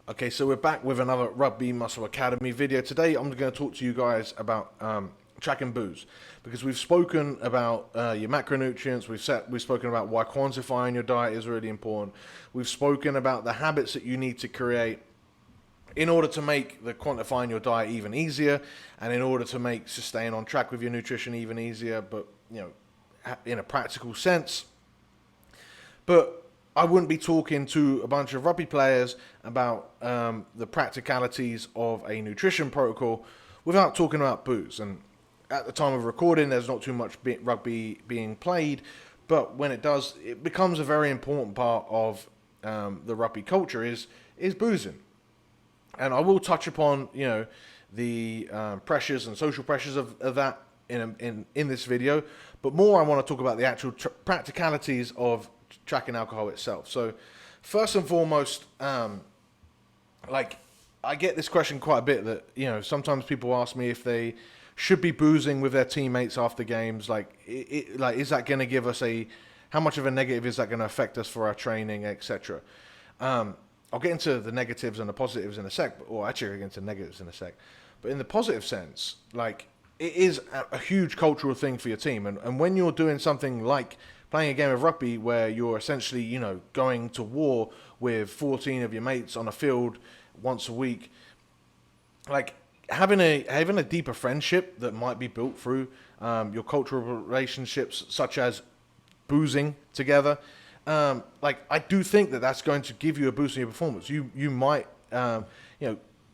Okay, so we're back with another Rugby Muscle Academy video. Today I'm going to talk to you guys about track and booze, because we've spoken about your macronutrients, we've spoken about why quantifying your diet is really important. We've spoken about the habits that you need to create in order to make the quantifying your diet even easier, and in order to make staying on track with your nutrition even easier, but in a practical sense. But I wouldn't be talking to a bunch of rugby players about the practicalities of a nutrition protocol without talking about booze. And at the time of recording, there's not too much rugby being played, but when it does, it becomes a very important part of the rugby culture is boozing. And I will touch upon the pressures and social pressures of that in this video, but more I want to talk about the actual practicalities of tracking alcohol itself. So first and foremost, I get this question quite a bit, that sometimes people ask me if they should be boozing with their teammates after games. Is that going to give us how much of a negative is that going to affect us for our training, etc. I'll get into the negatives and the positives in a sec, or actually I'll get into negatives in a sec. But in the positive sense, it is a huge cultural thing for your team, and when you're doing something like playing a game of rugby where you're essentially, going to war with 14 of your mates on a field once a week, having a deeper friendship that might be built through your cultural relationships, such as boozing together. I do think that that's going to give you a boost in your performance. You might,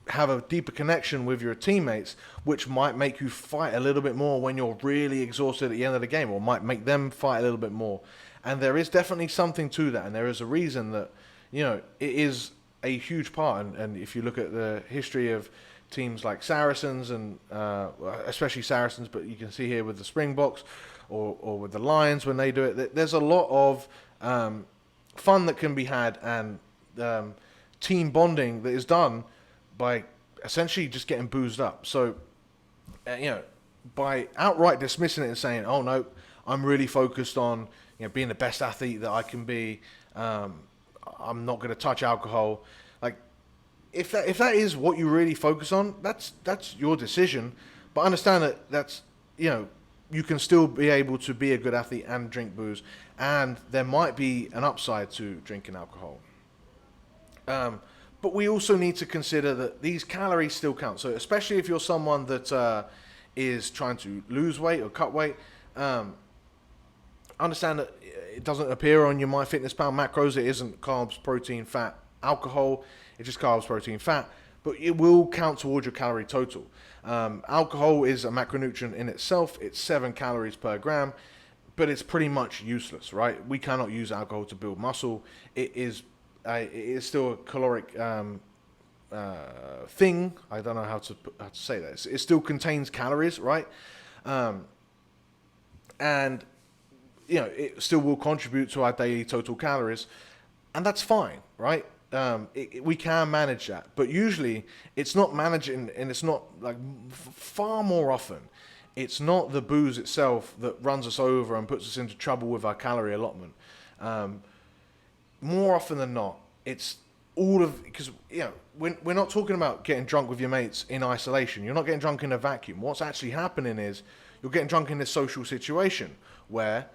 have a deeper connection with your teammates, which might make you fight a little bit more when you're really exhausted at the end of the game, or might make them fight a little bit more. And there is definitely something to that, and there is a reason that it is a huge part. And if you look at the history of teams like Saracens, and especially Saracens, but you can see here with the Springboks or with the Lions when they do it, there's a lot of fun that can be had, and team bonding that is done by essentially just getting boozed up. So, by outright dismissing it and saying, "Oh no, I'm really focused on being the best athlete that I can be. I'm not going to touch alcohol." If that is what you really focus on, that's your decision. But understand that that's you can still be able to be a good athlete and drink booze, and there might be an upside to drinking alcohol. But we also need to consider that these calories still count. So especially if you're someone that is trying to lose weight or cut weight, understand that it doesn't appear on your MyFitnessPal macros. It isn't carbs, protein, fat, alcohol. It's just carbs, protein, fat. But it will count towards your calorie total. Alcohol is a macronutrient in itself. It's 7 calories per gram, but it's pretty much useless, right? We cannot use alcohol to build muscle. It is still a caloric thing. I don't know how to say that. It still contains calories, right? And it still will contribute to our daily total calories, and that's fine, right? We can manage that, but usually it's not managing, and it's not far more often. It's not the booze itself that runs us over and puts us into trouble with our calorie allotment. More often than not, it's because we're not talking about getting drunk with your mates in isolation. You're not getting drunk in a vacuum. What's actually happening is you're getting drunk in this social situation where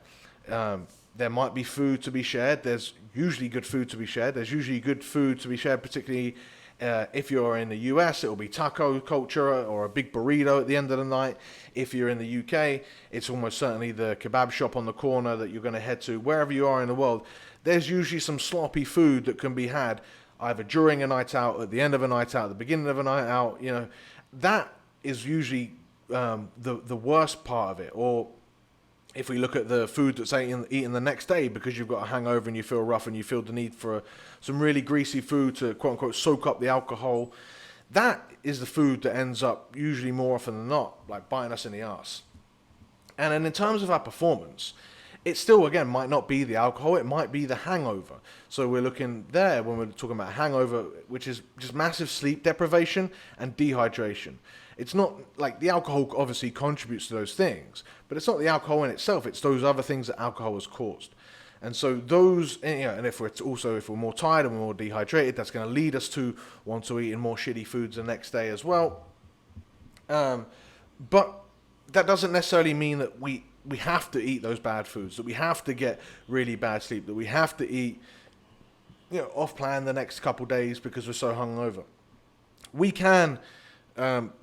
there might be food to be shared. There's usually good food to be shared. There's usually good food to be shared, particularly if you're in the US, it'll be taco culture or a big burrito at the end of the night. If you're in the UK, it's almost certainly the kebab shop on the corner that you're going to head to. Wherever you are in the world, there's usually some sloppy food that can be had either during a night out, at the end of a night out, at the beginning of a night out. That is usually the worst part of it. Or if we look at the food that's eaten the next day because you've got a hangover and you feel rough and you feel the need for some really greasy food to quote unquote soak up the alcohol, that is the food that ends up usually more often than not biting us in the ass. And then in terms of our performance, it still again might not be the alcohol, it might be the hangover. So we're looking there when we're talking about hangover, which is just massive sleep deprivation and dehydration. It's not the alcohol obviously contributes to those things, but it's not the alcohol in itself, it's those other things that alcohol has caused. And so those, and if we're more tired and we're more dehydrated, that's going to lead us to want to eat more shitty foods the next day as well. But that doesn't necessarily mean that we have to eat those bad foods, that we have to get really bad sleep, that we have to eat off plan the next couple days because we're so hungover. We can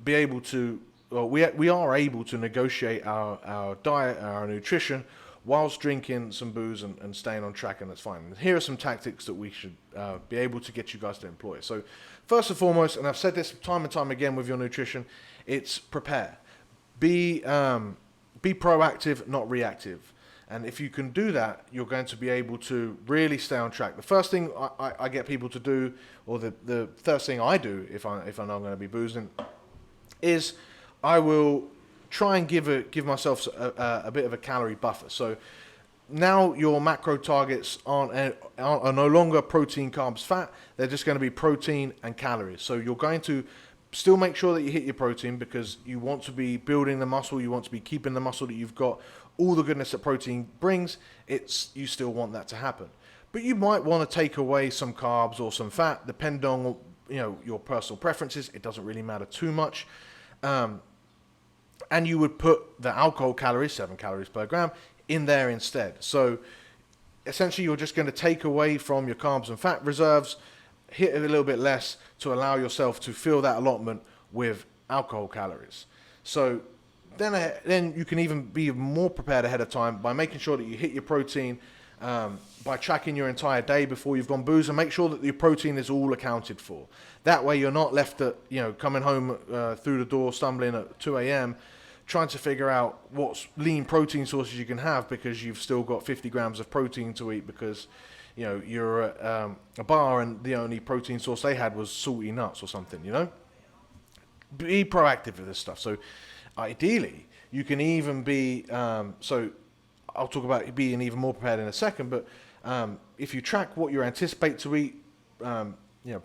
be able to, well, we are able to negotiate our diet, our nutrition, whilst drinking some booze and staying on track, and that's fine. And here are some tactics that we should be able to get you guys to employ. So first and foremost, and I've said this time and time again with your nutrition, it's prepare. Be proactive, not reactive. And if you can do that, you're going to be able to really stay on track. The first thing I get people to do, or the first thing I do if I know I'm going to be boozing, is I will try and give myself a bit of a calorie buffer. So now your macro targets are no longer protein, carbs, fat. They're just going to be protein and calories. So you're going to still make sure that you hit your protein because you want to be building the muscle. You want to be keeping the muscle that you've got. All the goodness that protein brings, you still want that to happen. But you might want to take away some carbs or some fat, depending on your personal preferences. It doesn't really matter too much. And you would put the alcohol calories, 7 calories per gram, in there instead. So essentially you're just going to take away from your carbs and fat reserves, hit it a little bit less to allow yourself to fill that allotment with alcohol calories. So then you can even be more prepared ahead of time by making sure that you hit your protein, by tracking your entire day before you've gone booze, and make sure that your protein is all accounted for. That way you're not left at, coming home through the door, stumbling at 2 a.m., trying to figure out what lean protein sources you can have because you've still got 50 grams of protein to eat because, you're at a bar and the only protein source they had was salty nuts or something, Be proactive with this stuff. So ideally, you can even be, so I'll talk about being even more prepared in a second, but if you track what you anticipate to eat,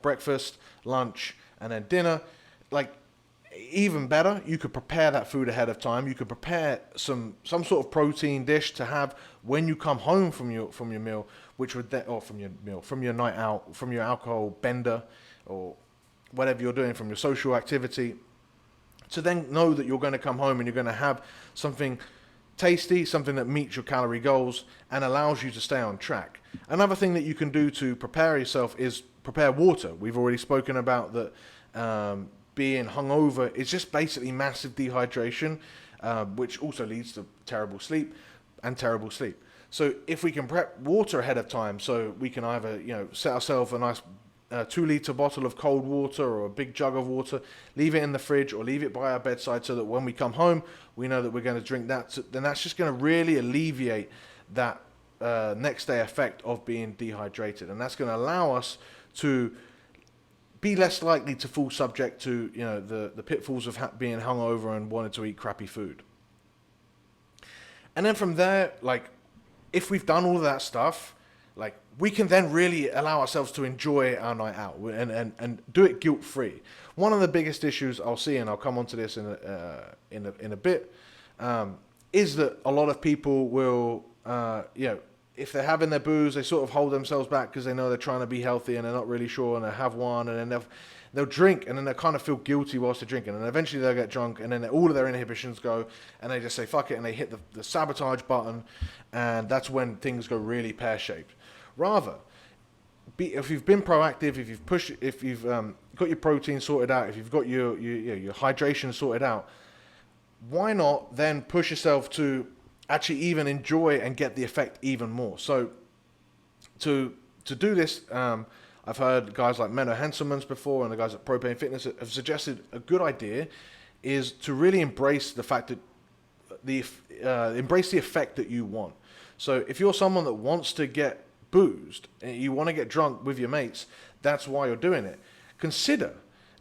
breakfast, lunch, and then dinner, even better, you could prepare that food ahead of time. You could prepare some sort of protein dish to have when you come home from your meal, from your night out, from your alcohol bender, or whatever you're doing from your social activity, to then know that you're going to come home and you're going to have something tasty, something that meets your calorie goals and allows you to stay on track. Another thing that you can do to prepare yourself is prepare water. We've already spoken about that. Being hungover is just basically massive dehydration, which also leads to terrible sleep. So if we can prep water ahead of time, so we can either set ourselves a nice 2-liter bottle of cold water or a big jug of water, leave it in the fridge or leave it by our bedside so that when we come home, we know that we're going to drink that. Then that's just going to really alleviate that next day effect of being dehydrated. And that's going to allow us to be less likely to fall subject to the pitfalls of being hungover and wanting to eat crappy food. And then from there, if we've done all of that stuff, we can then really allow ourselves to enjoy our night out and do it guilt-free. One of the biggest issues I'll see, and I'll come onto this in a bit, is that a lot of people will, if they're having their booze, they sort of hold themselves back because they know they're trying to be healthy and they're not really sure, and they have one, and then they'll drink, and then they kind of feel guilty whilst they're drinking, and eventually they'll get drunk, and then all of their inhibitions go, and they just say fuck it, and they hit the sabotage button, and that's when things go really pear-shaped. Rather, if you've been proactive, if you've got your protein sorted out, if you've got your hydration sorted out, why not then push yourself to actually even enjoy and get the effect even more? So to do this, I've heard guys like Menno Henselmans before, and the guys at Propane Fitness have suggested a good idea is to really embrace the fact that embrace the effect that you want. So if you're someone that wants to get boozed and you want to get drunk with your mates, that's why you're doing it. Consider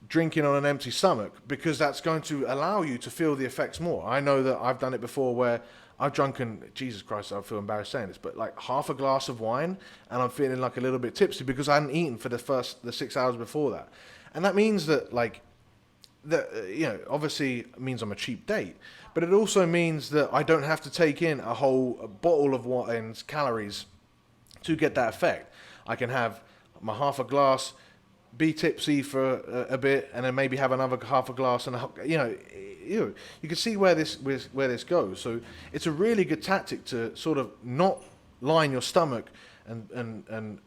drinking on an empty stomach, because that's going to allow you to feel the effects more. I know that I've done it before where I've drunken, Jesus Christ, I feel embarrassed saying this, but half a glass of wine and I'm feeling a little bit tipsy because I hadn't eaten for the 6 hours before that. And that means that obviously it means I'm a cheap date, but it also means that I don't have to take in a whole bottle of wine's calories to get that effect. I can have my half a glass, be tipsy for a bit, and then maybe have another half a glass, and you can see where this goes. So it's a really good tactic to sort of not line your stomach and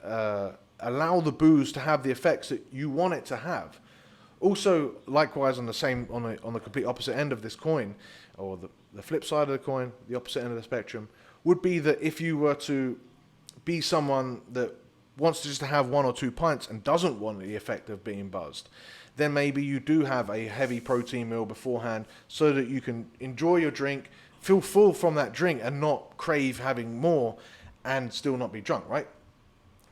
allow the booze to have the effects that you want it to have. Also, likewise, on the complete opposite end of this coin, or the flip side of the coin, the opposite end of the spectrum, would be that if you were to be someone that wants to just have 1 or 2 pints and doesn't want the effect of being buzzed, then maybe you do have a heavy protein meal beforehand so that you can enjoy your drink, feel full from that drink, and not crave having more and still not be drunk, right?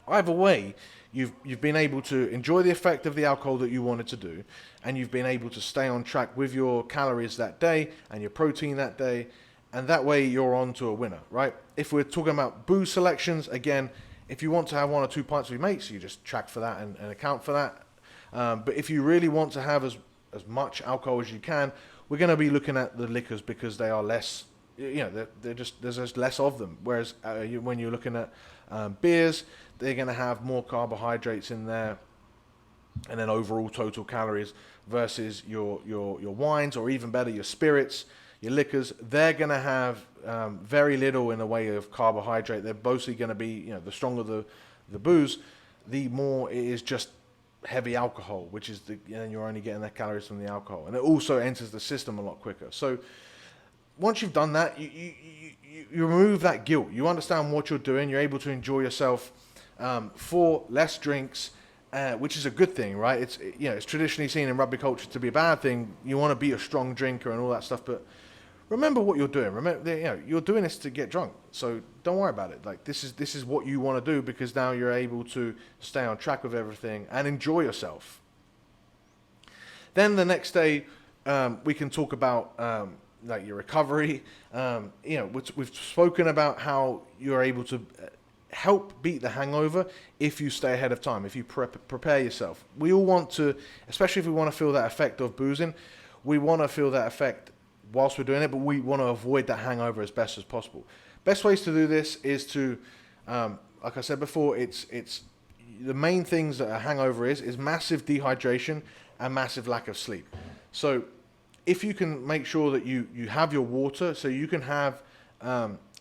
Either way, you've been able to enjoy the effect of the alcohol that you wanted to do, and you've been able to stay on track with your calories that day and your protein that day, and that way you're on to a winner, right? If we're talking about booze selections, again, if you want to have 1 or 2 pints with your mates, you just track for that and account for that. But if you really want to have as much alcohol as you can, we're going to be looking at the liquors because they are less, there's just less of them. Whereas when you're looking at beers, they're going to have more carbohydrates in there, and then overall total calories, versus your wines, or even better, your spirits, your liquors. They're going to have very little in the way of carbohydrate. They're mostly going to be, the stronger the booze, the more it is just heavy alcohol, which is you're only getting the calories from the alcohol, and it also enters the system a lot quicker. So once you've done that, you remove that guilt. You understand what you're doing. You're able to enjoy yourself for less drinks, which is a good thing, right? It's traditionally seen in rugby culture to be a bad thing. You want to be a strong drinker and all that stuff, but remember what you're doing. Remember, you're doing this to get drunk, so don't worry about it. Like this is what you want to do, because now you're able to stay on track with everything and enjoy yourself. Then the next day, we can talk about like your recovery. We've spoken about how you're able to help beat the hangover if you stay ahead of time, if you prepare yourself. We all want to, especially if we want to feel that effect of boozing, we want to feel that effect whilst we're doing it, but we want to avoid that hangover as best as possible. Best ways to do this is to, like I said before, it's the main things that a hangover is massive dehydration and massive lack of sleep. So if you can make sure that you have your water, so you can have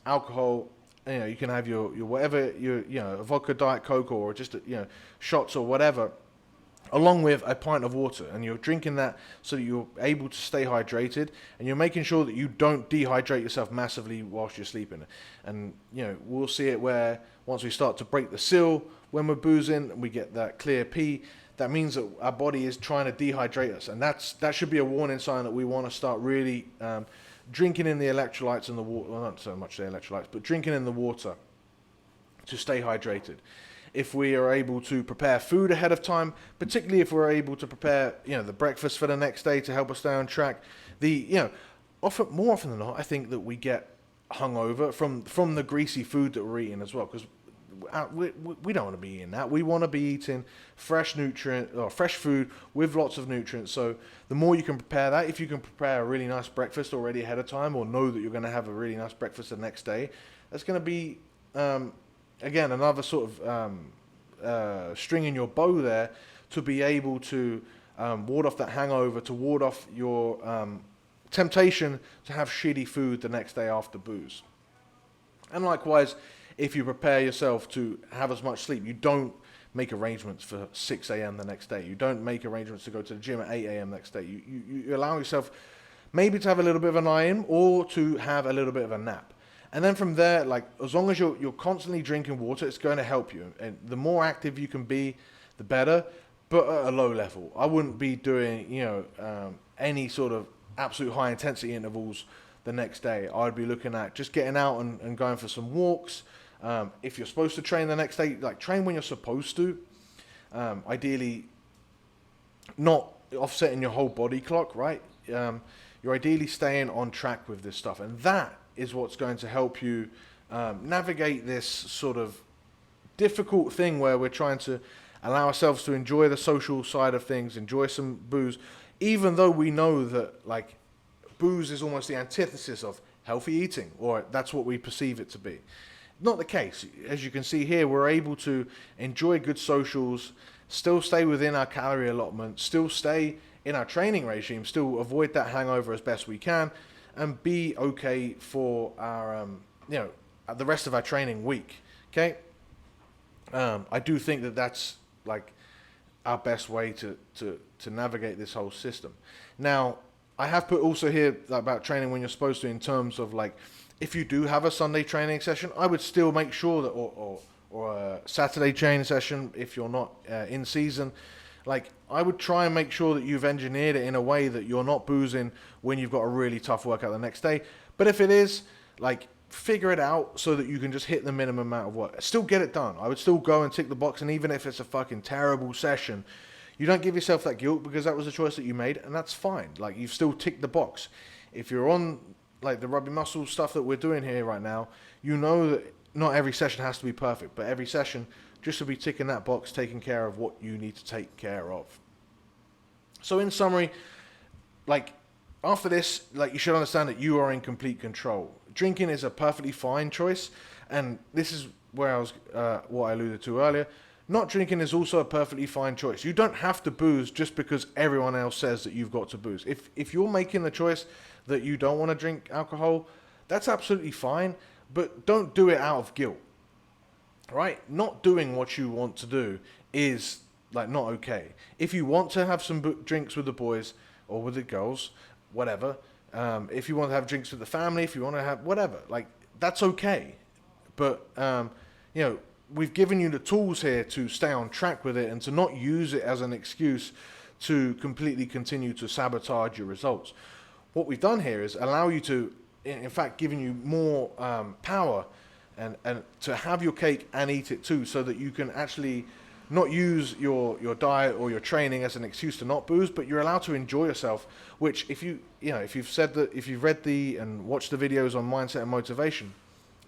alcohol, you can have your whatever, a vodka, Diet Coke, or just shots or whatever, along with a pint of water, and you're drinking that so that you're able to stay hydrated, and you're making sure that you don't dehydrate yourself massively whilst you're sleeping. And we'll see it where once we start to break the seal when we're boozing, we get that clear pee. That means that our body is trying to dehydrate us, and that should be a warning sign that we want to start really drinking in the electrolytes and the water. Well, not so much the electrolytes, but drinking in the water to stay hydrated. If we are able to prepare food ahead of time, particularly if we're able to prepare, the breakfast for the next day to help us stay on track, more often than not, I think that we get hungover from the greasy food that we're eating as well, because we don't want to be eating that. We want to be eating fresh food with lots of nutrients. So the more you can prepare that, if you can prepare a really nice breakfast already ahead of time, or know that you're going to have a really nice breakfast the next day, that's going to be again, another sort of string in your bow there to be able to ward off that hangover, to ward off your temptation to have shitty food the next day after booze. And likewise, if you prepare yourself to have as much sleep, you don't make arrangements for 6 a.m. the next day. You don't make arrangements to go to the gym at 8 a.m. next day. You allow yourself maybe to have a little bit of an eye-in, or to have a little bit of a nap. And then from there, like, as long as you're constantly drinking water, it's going to help you. And the more active you can be, the better, but at a low level. I wouldn't be doing, any sort of absolute high intensity intervals the next day. I'd be looking at just getting out and going for some walks. If you're supposed to train the next day, like, train when you're supposed to. Ideally, not offsetting your whole body clock, right? You're ideally staying on track with this stuff. And that is what's going to help you navigate this sort of difficult thing where we're trying to allow ourselves to enjoy the social side of things, enjoy some booze, even though we know that, like, booze is almost the antithesis of healthy eating, or that's what we perceive it to be. not the case. As you can see here, we're able to enjoy good socials, still stay within our calorie allotment, still stay in our training regime, still avoid that hangover as best we can, and be okay for our, the rest of our training week. Okay. I do think that that's like our best way to navigate this whole system. Now, I have put also here about training when you're supposed to, in terms of like, if you do have a Sunday training session, I would still make sure that, or a Saturday training session if you're not in season, like I would try and make sure that you've engineered it in a way that you're not boozing when you've got a really tough workout the next day. But if it is, like, figure it out so that you can just hit the minimum amount of work. Still get it done. I would still go and tick the box, and even if it's a fucking terrible session, you don't give yourself that guilt because that was a choice that you made, and that's fine. Like, you've still ticked the box. If you're on like the rugby muscle stuff that we're doing here right now, you know that not every session has to be perfect, but every session just to be ticking that box, taking care of what you need to take care of. So in summary, like, after this, like, you should understand that you are in complete control. Drinking is a perfectly fine choice, and this is where I was, what I alluded to earlier. Not drinking is also a perfectly fine choice. You don't have to booze just because everyone else says that you've got to booze. If you're making the choice that you don't want to drink alcohol, that's absolutely fine, but don't do it out of guilt, right? Not doing what you want to do is, like, not okay. If you want to have some drinks with the boys or with the girls, whatever, if you want to have drinks with the family, if you want to have whatever, like, that's okay. But, we've given you the tools here to stay on track with it and to not use it as an excuse to completely continue to sabotage your results. What we've done here is allow you to, in fact, giving you more power and to have your cake and eat it too, so that you can actually not use your diet or your training as an excuse to not booze, but you're allowed to enjoy yourself, which if you've read and watched the videos on mindset and motivation,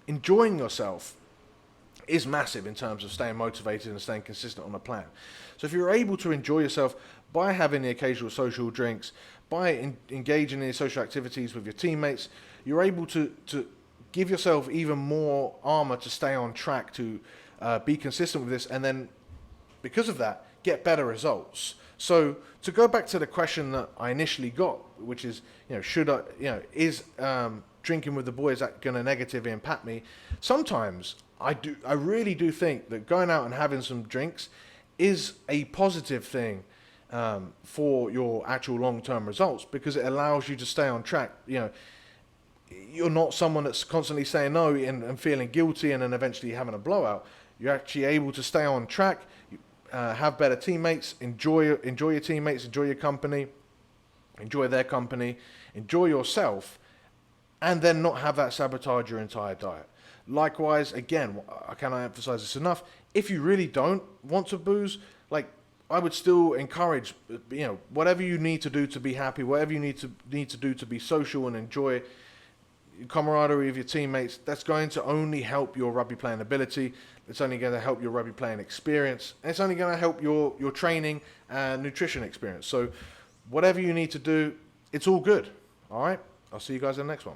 enjoying yourself is massive in terms of staying motivated and staying consistent on a plan. So if you're able to enjoy yourself by having the occasional social drinks, by engaging in social activities with your teammates, you're able to give yourself even more armor to stay on track, to be consistent with this, and then because of that, get better results. So to go back to the question that I initially got, which is, is drinking with the boys going to negatively impact me? Sometimes I really do think that going out and having some drinks is a positive thing for your actual long-term results, because it allows you to stay on track. You're not someone that's constantly saying no and feeling guilty and then eventually having a blowout. You're actually able to stay on track, have better teammates, enjoy your teammates, enjoy your company, enjoy their company, enjoy yourself, and then not have that sabotage your entire diet. Likewise, again, I cannot emphasize this enough, if you really don't want to booze, like, I would still encourage, whatever you need to do to be happy, whatever you need to do to be social and enjoy camaraderie of your teammates, that's going to only help your rugby playing ability. It's only going to help your rugby playing experience, and it's only going to help your training and nutrition experience. So whatever you need to do, it's all good. All right, I'll see you guys in the next one.